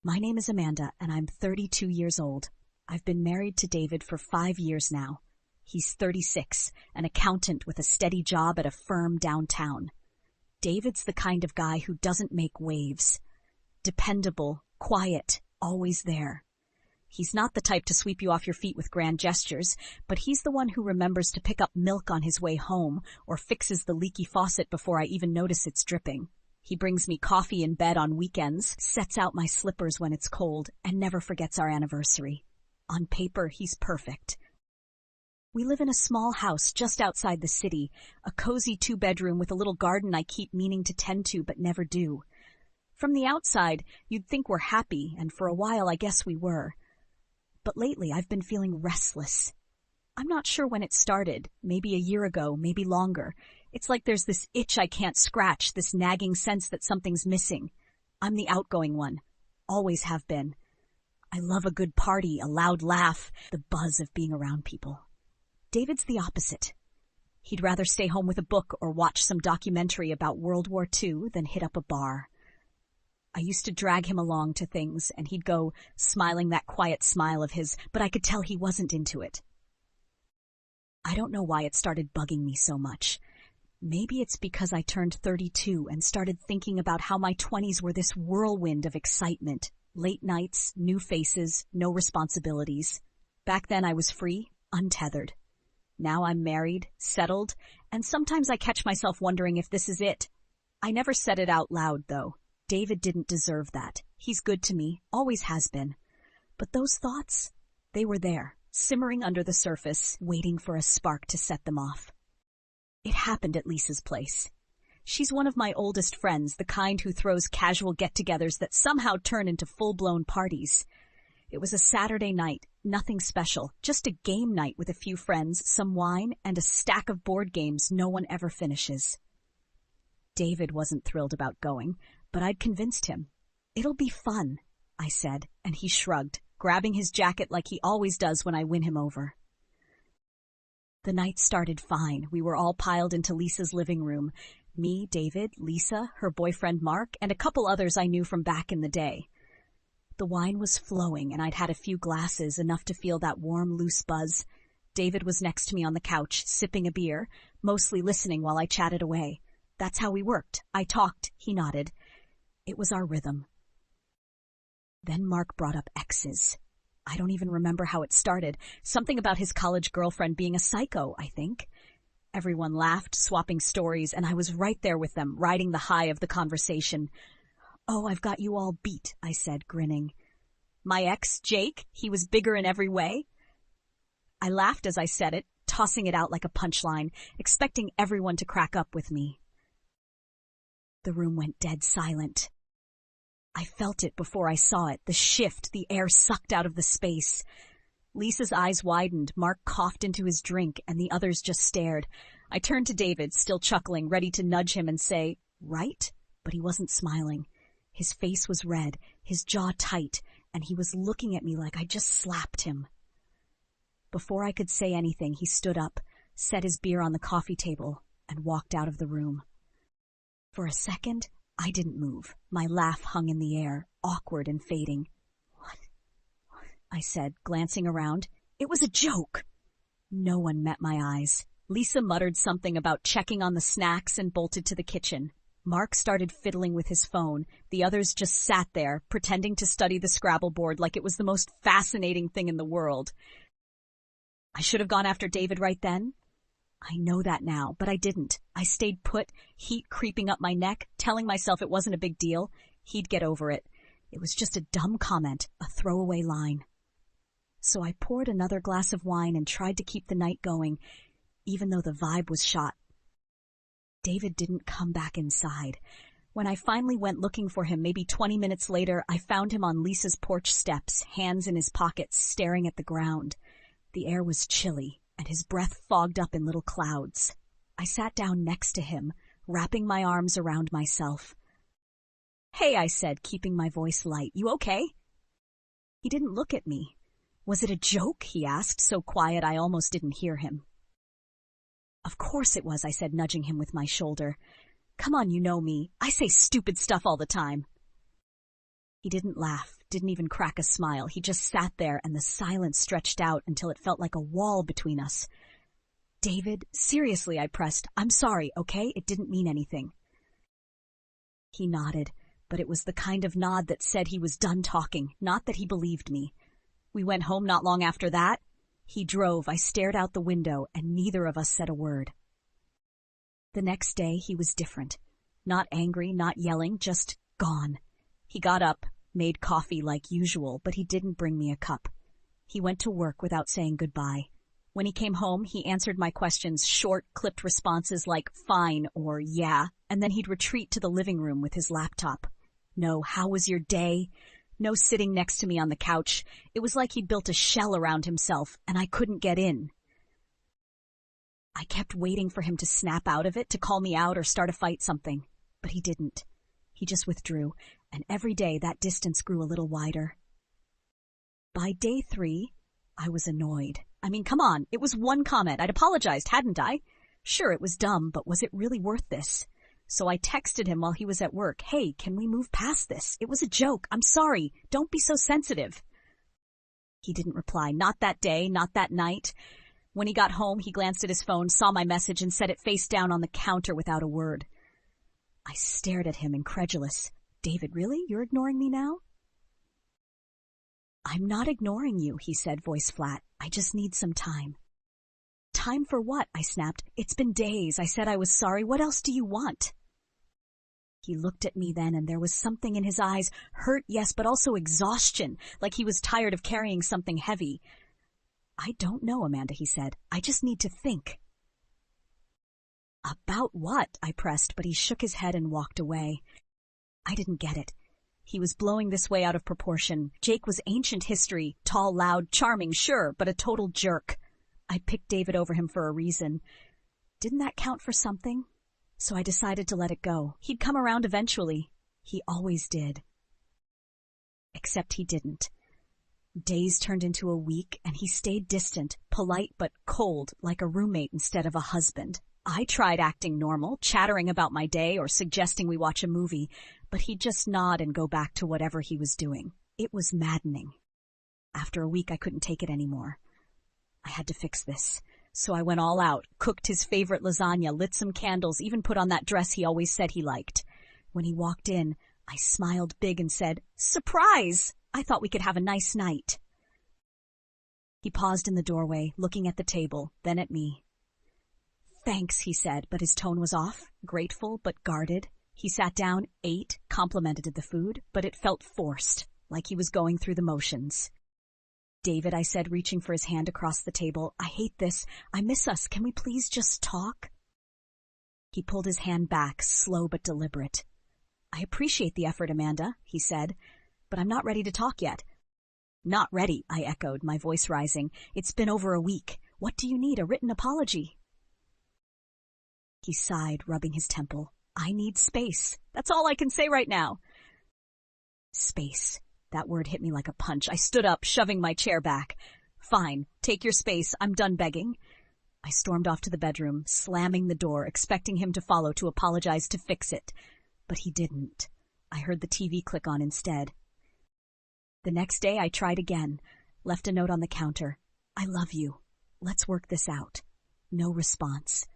My name is Amanda, and I'm 32 years old. I've been married to David for 5 years now. He's 36, an accountant with a steady job at a firm downtown. David's the kind of guy who doesn't make waves. Dependable, quiet, always there. He's not the type to sweep you off your feet with grand gestures, but he's the one who remembers to pick up milk on his way home or fixes the leaky faucet before I even notice it's dripping. He brings me coffee in bed on weekends, sets out my slippers when it's cold, and never forgets our anniversary. On paper, he's perfect. We live in a small house just outside the city, a cozy 2-bedroom with a little garden I keep meaning to tend to but never do. From the outside, you'd think we're happy, and for a while I guess we were. But lately I've been feeling restless. I'm not sure when it started, maybe a year ago, maybe longer. It's like there's this itch I can't scratch, this nagging sense that something's missing. I'm the outgoing one. Always have been. I love a good party, a loud laugh, the buzz of being around people. David's the opposite. He'd rather stay home with a book or watch some documentary about World War II than hit up a bar. I used to drag him along to things, and he'd go, smiling that quiet smile of his, but I could tell he wasn't into it. I don't know why it started bugging me so much. Maybe it's because I turned 32 and started thinking about how my 20s were this whirlwind of excitement. Late nights, new faces, no responsibilities. Back then I was free, untethered. Now I'm married, settled, and sometimes I catch myself wondering if this is it. I never said it out loud, though. David didn't deserve that. He's good to me, always has been. But those thoughts, they were there, simmering under the surface, waiting for a spark to set them off. It happened at Lisa's place. She's one of my oldest friends, the kind who throws casual get-togethers that somehow turn into full-blown parties. It was a Saturday night, nothing special, just a game night with a few friends, some wine, and a stack of board games no one ever finishes. David wasn't thrilled about going, but I'd convinced him. "It'll be fun," I said, and he shrugged, grabbing his jacket like he always does when I win him over. The night started fine. We were all piled into Lisa's living room. Me, David, Lisa, her boyfriend Mark, and a couple others I knew from back in the day. The wine was flowing, and I'd had a few glasses, enough to feel that warm, loose buzz. David was next to me on the couch, sipping a beer, mostly listening while I chatted away. That's how we worked. I talked, he nodded. It was our rhythm. Then Mark brought up exes. I don't even remember how it started. Something about his college girlfriend being a psycho, I think. Everyone laughed, swapping stories, and I was right there with them, riding the high of the conversation. "Oh, I've got you all beat," I said, grinning. "My ex, Jake, he was bigger in every way?" I laughed as I said it, tossing it out like a punchline, expecting everyone to crack up with me. The room went dead silent. I felt it before I saw it, the shift, the air sucked out of the space. Lisa's eyes widened, Mark coughed into his drink, and the others just stared. I turned to David, still chuckling, ready to nudge him and say, "Right?" But he wasn't smiling. His face was red, his jaw tight, and he was looking at me like I just slapped him. Before I could say anything, he stood up, set his beer on the coffee table, and walked out of the room. For a second, I didn't move. My laugh hung in the air, awkward and fading. What? I said, glancing around. It was a joke. No one met my eyes. Lisa muttered something about checking on the snacks and bolted to the kitchen. Mark started fiddling with his phone. The others just sat there, pretending to study the Scrabble board like it was the most fascinating thing in the world. I should have gone after David right then. I know that now, but I didn't. I stayed put, heat creeping up my neck, telling myself it wasn't a big deal. He'd get over it. It was just a dumb comment, a throwaway line. So I poured another glass of wine and tried to keep the night going, even though the vibe was shot. David didn't come back inside. When I finally went looking for him, maybe 20 minutes later, I found him on Lisa's porch steps, hands in his pockets, staring at the ground. The air was chilly, and his breath fogged up in little clouds. I sat down next to him, wrapping my arms around myself. "Hey," I said, keeping my voice light. "You okay?" He didn't look at me. "Was it a joke?" he asked, so quiet I almost didn't hear him. "Of course it was," I said, nudging him with my shoulder. "Come on, you know me. I say stupid stuff all the time." He didn't laugh, didn't even crack a smile. He just sat there, and the silence stretched out until it felt like a wall between us. "David, seriously," I pressed. "I'm sorry, okay? It didn't mean anything." He nodded, but it was the kind of nod that said he was done talking, not that he believed me. We went home not long after that. He drove, I stared out the window, and neither of us said a word. The next day, he was different. Not angry, not yelling, just gone. He got up, made coffee like usual, but he didn't bring me a cup. He went to work without saying goodbye. When he came home, he answered my questions, short, clipped responses like fine or yeah, and then he'd retreat to the living room with his laptop. No, how was your day? No sitting next to me on the couch. It was like he'd built a shell around himself, and I couldn't get in. I kept waiting for him to snap out of it, to call me out or start a fight, something. But he didn't. He just withdrew, and every day that distance grew a little wider. By day 3, I was annoyed. I mean, come on, it was one comment. I'd apologized, hadn't I? Sure, it was dumb, but was it really worth this? So I texted him while he was at work. "Hey, can we move past this? It was a joke. I'm sorry. Don't be so sensitive." He didn't reply. Not that day, not that night. When he got home, he glanced at his phone, saw my message, and set it face down on the counter without a word. I stared at him, incredulous. "David, really? You're ignoring me now?" "I'm not ignoring you," he said, voice flat. "I just need some time." "Time for what?" I snapped. "It's been days. I said I was sorry. What else do you want?" He looked at me then, and there was something in his eyes, hurt, yes, but also exhaustion, like he was tired of carrying something heavy. "I don't know, Amanda," he said. "I just need to think." "About what?" I pressed, but he shook his head and walked away. I didn't get it. He was blowing this way out of proportion. Jake was ancient history, tall, loud, charming, sure, but a total jerk. I picked David over him for a reason. Didn't that count for something? So I decided to let it go. He'd come around eventually. He always did. Except he didn't. Days turned into a week, and he stayed distant, polite but cold, like a roommate instead of a husband. I tried acting normal, chattering about my day or suggesting we watch a movie, but he'd just nod and go back to whatever he was doing. It was maddening. After a week, I couldn't take it anymore. I had to fix this. So I went all out, cooked his favorite lasagna, lit some candles, even put on that dress he always said he liked. When he walked in, I smiled big and said, "Surprise! I thought we could have a nice night." He paused in the doorway, looking at the table, then at me. "Thanks," he said, but his tone was off, grateful but guarded. He sat down, ate, complimented the food, but it felt forced, like he was going through the motions. "David," I said, reaching for his hand across the table, "I hate this. I miss us. Can we please just talk?" He pulled his hand back, slow but deliberate. "I appreciate the effort, Amanda," he said, "but I'm not ready to talk yet." "Not ready," I echoed, my voice rising. "It's been over a week. What do you need? A written apology?" He sighed, rubbing his temple. "I need space. That's all I can say right now." Space. That word hit me like a punch. I stood up, shoving my chair back. "Fine, take your space. I'm done begging." I stormed off to the bedroom, slamming the door, expecting him to follow to apologize, to fix it. But he didn't. I heard the TV click on instead. The next day I tried again, left a note on the counter. "I love you. Let's work this out." No response.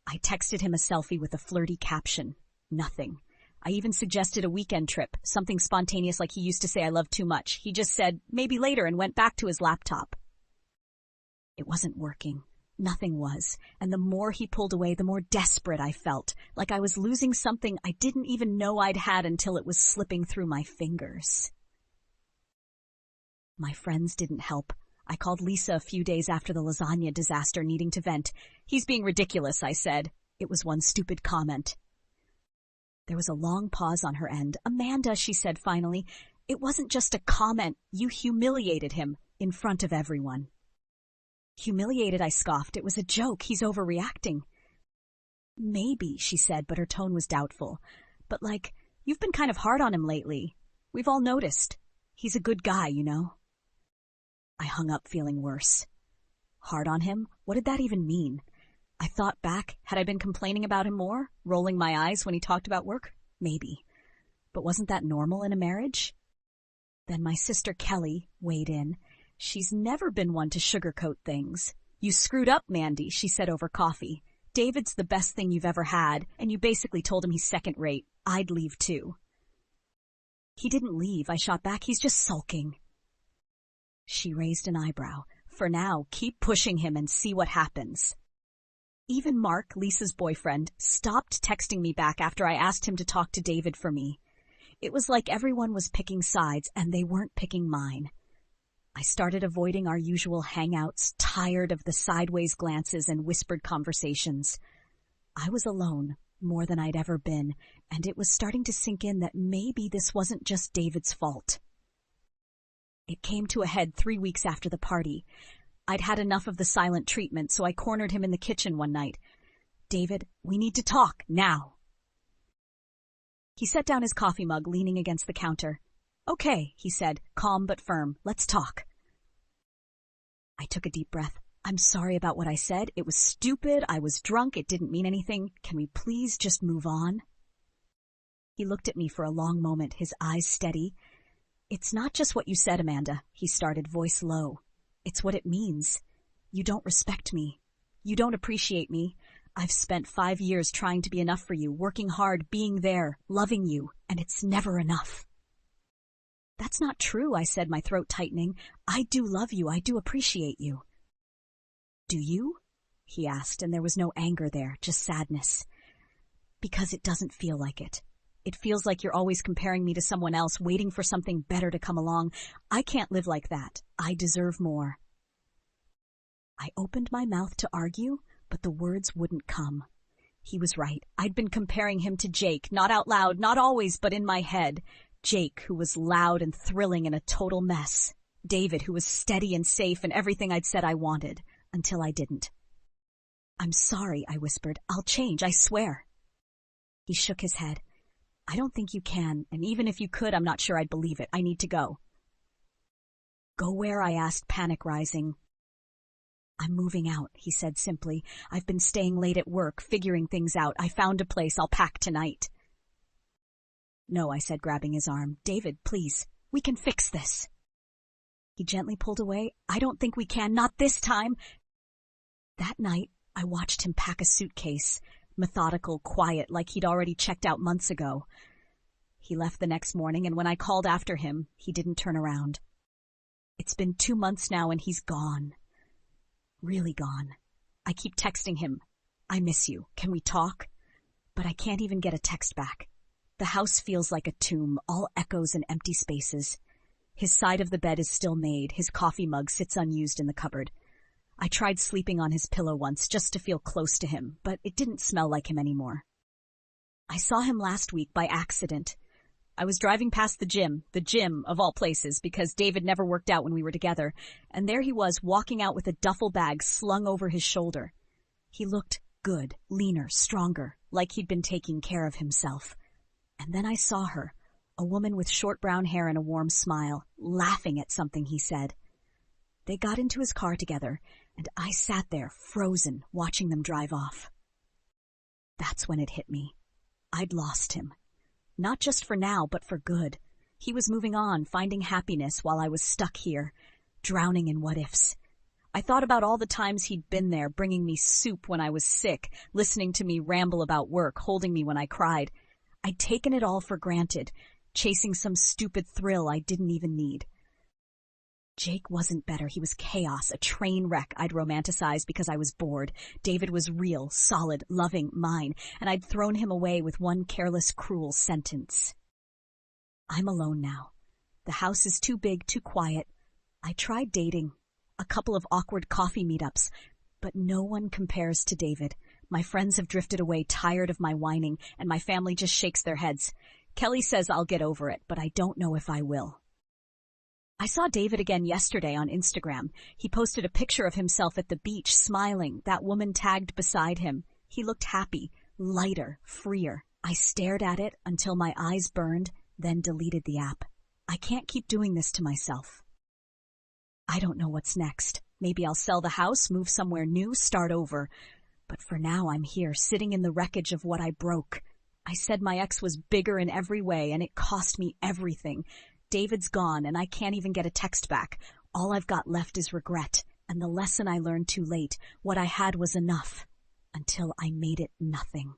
I texted him a selfie with a flirty caption. Nothing. I even suggested a weekend trip, something spontaneous like he used to say I love too much. He just said, "Maybe later," and went back to his laptop. It wasn't working. Nothing was. And the more he pulled away, the more desperate I felt, like I was losing something I didn't even know I'd had until it was slipping through my fingers. My friends didn't help. I called Lisa a few days after the lasagna disaster, needing to vent. "He's being ridiculous," I said. It was one stupid comment. There was a long pause on her end. "Amanda," she said finally, "it wasn't just a comment. You humiliated him in front of everyone." "Humiliated?" I scoffed. "It was a joke. He's overreacting." "Maybe," she said, but her tone was doubtful. "But you've been kind of hard on him lately. We've all noticed. He's a good guy, you know." I hung up feeling worse. Hard on him? What did that even mean? I thought back. Had I been complaining about him more? Rolling my eyes when he talked about work? Maybe. But wasn't that normal in a marriage? Then my sister Kelly weighed in. She's never been one to sugarcoat things. "You screwed up, Mandy," she said over coffee. "David's the best thing you've ever had, and you basically told him he's second rate. I'd leave too." "He didn't leave," I shot back. "He's just sulking." She raised an eyebrow. "For now, keep pushing him and see what happens." Even Mark, Lisa's boyfriend, stopped texting me back after I asked him to talk to David for me. It was like everyone was picking sides, and they weren't picking mine. I started avoiding our usual hangouts, tired of the sideways glances and whispered conversations. I was alone, more than I'd ever been, and it was starting to sink in that maybe this wasn't just David's fault. It came to a head 3 weeks after the party. I'd had enough of the silent treatment, so I cornered him in the kitchen one night. "David, we need to talk, now." He set down his coffee mug, leaning against the counter. "Okay," he said, calm but firm. "Let's talk." I took a deep breath. "I'm sorry about what I said. It was stupid. I was drunk. It didn't mean anything. Can we please just move on?" He looked at me for a long moment, his eyes steady. "It's not just what you said, Amanda," he started, voice low. "It's what it means. You don't respect me. You don't appreciate me. I've spent 5 years trying to be enough for you, working hard, being there, loving you, and it's never enough." "That's not true," I said, my throat tightening. "I do love you. I do appreciate you." "Do you?" he asked, and there was no anger there, just sadness. "Because it doesn't feel like it. It feels like you're always comparing me to someone else, waiting for something better to come along. I can't live like that. I deserve more." I opened my mouth to argue, but the words wouldn't come. He was right. I'd been comparing him to Jake, not out loud, not always, but in my head. Jake, who was loud and thrilling and a total mess. David, who was steady and safe and everything I'd said I wanted, until I didn't. "I'm sorry," I whispered. "I'll change, I swear." He shook his head. "I don't think you can, and even if you could, I'm not sure I'd believe it. I need to go." "Go where?" I asked, panic rising. "I'm moving out," he said simply. "I've been staying late at work, figuring things out. I found a place. I'll pack tonight." "No," I said, grabbing his arm. "David, please. We can fix this." He gently pulled away. "I don't think we can. Not this time." That night, I watched him pack a suitcase. Methodical, quiet, like he'd already checked out months ago. He left the next morning, and when I called after him, he didn't turn around. It's been 2 months now, and he's gone. Really gone. I keep texting him. "I miss you. Can we talk?" But I can't even get a text back. The house feels like a tomb, all echoes and empty spaces. His side of the bed is still made. His coffee mug sits unused in the cupboard. I tried sleeping on his pillow once just to feel close to him, but it didn't smell like him anymore. I saw him last week by accident. I was driving past the gym of all places, because David never worked out when we were together, and there he was walking out with a duffel bag slung over his shoulder. He looked good, leaner, stronger, like he'd been taking care of himself. And then I saw her, a woman with short brown hair and a warm smile, laughing at something he said. They got into his car together, and I sat there, frozen, watching them drive off. That's when it hit me. I'd lost him. Not just for now, but for good. He was moving on, finding happiness while I was stuck here, drowning in what-ifs. I thought about all the times he'd been there, bringing me soup when I was sick, listening to me ramble about work, holding me when I cried. I'd taken it all for granted, chasing some stupid thrill I didn't even need. Jake wasn't better. He was chaos, a train wreck I'd romanticized because I was bored. David was real, solid, loving, mine, and I'd thrown him away with one careless, cruel sentence. I'm alone now. The house is too big, too quiet. I tried dating, a couple of awkward coffee meetups, but no one compares to David. My friends have drifted away, tired of my whining, and my family just shakes their heads. Kelly says I'll get over it, but I don't know if I will. I saw David again yesterday on Instagram. He posted a picture of himself at the beach, smiling, that woman tagged beside him. He looked happy, lighter, freer. I stared at it until my eyes burned, then deleted the app. I can't keep doing this to myself. I don't know what's next. Maybe I'll sell the house, move somewhere new, start over. But for now I'm here, sitting in the wreckage of what I broke. I said my ex was bigger in every way, and it cost me everything. David's gone and I can't even get a text back. All I've got left is regret, and the lesson I learned too late. What I had was enough, until I made it nothing.